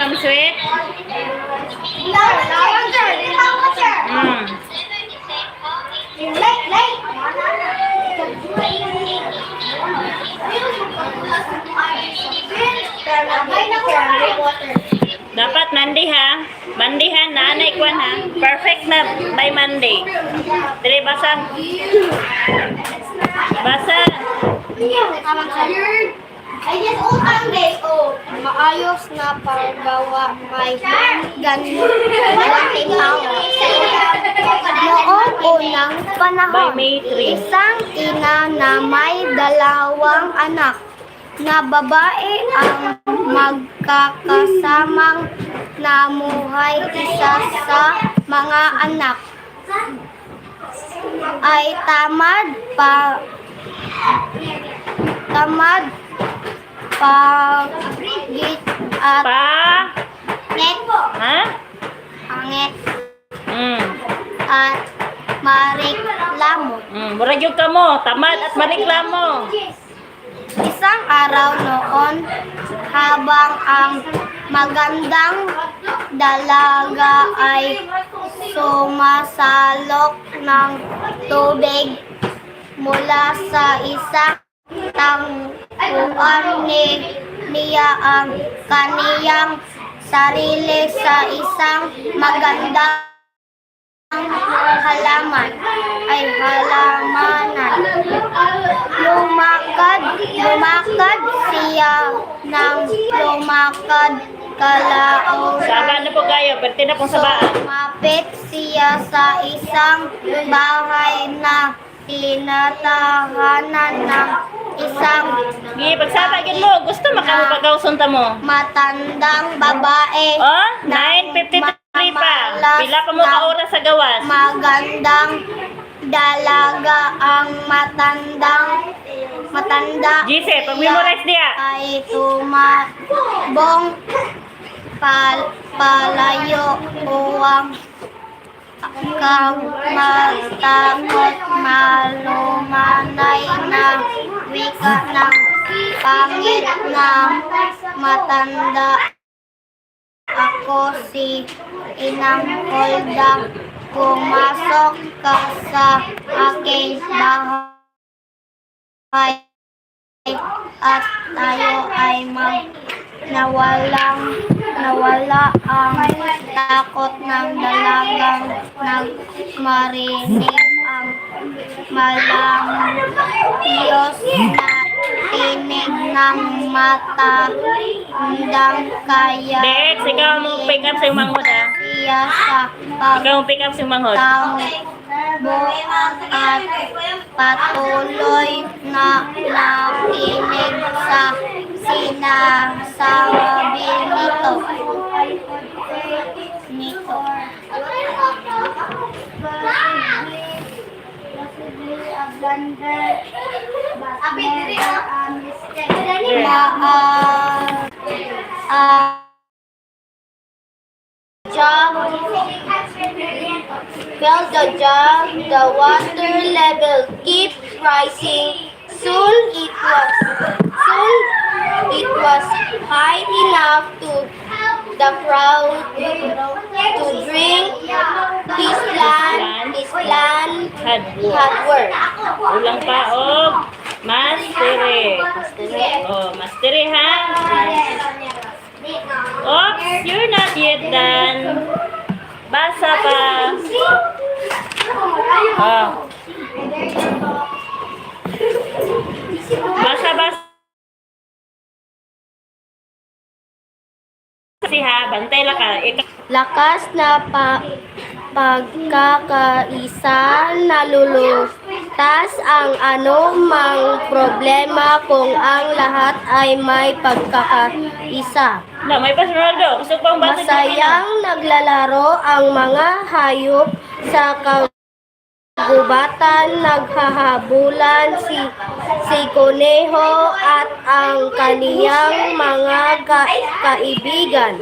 Ma'am Sweet? Mm. Dapat Monday ha. Monday ha, nanay kwan ha. Perfect na by Monday. Dili basa. Basa. Maayos na paggawa may ganting tao. Noong unang By panahon, May 3. isang ina na may dalawang anak na babae ang magkakasamang namuhay. Isa sa mga anak ay tamad pagit at Ha? pangit Mm. at mareklamo. Murag yung kamo, tamad at mareklamo. Isang araw noon, habang ang magandang dalaga ay sumasalok ng tubig mula sa isang tangkuan, niya ang kaniyang sarili sa isang magandang halamanan. Lumakad siya ng lumakad kalaoran. Saba na po kayo, pwede na pong sabaan. Lumapit siya sa isang bahay na tinatahanan ng isang Gi, pagsabagin mo, gusto makamupagkausun ta mo. matandang babae. Oh, 9:53 pa. Pila pa mo ka oras sa gawas. Magandang dalaga ang matanda Gise, pag-memorize diya. ay tumabong palayo uwang kang matakot malumanay na wika ng pangit na matanda. Ako si Inang Holda, pumasok ka sa aking bahay at tayo ay nawala ang takot ng dalagang nagmarinig ang malamyos na tinig ng matandang kaya Dex, ikaw mo pick up sa yung manghod ha. siya sa Ikaw mo pick up sa yung manghod. pagtawbo at patuloy na nakinig sa sinasabi nito. The water level keeps rising. Soon it was high enough to the crowd to drink his land had work. Ulang pa og mastere. Oh, mastere ha. Oops, you're not yet done. Basa pa. Oh. Basa. Kasi ha, bantay lang ka. Lakas na pagkakaisa, nalulutas ang anumang problema kung ang lahat ay may pagkakaisa. Na, may pa Ronaldo. Gusto pang basa. Masayang naglalaro ang mga hayop sa kagubatan, naghahabulan si Kuneho at ang kaniyang mga kaibigan.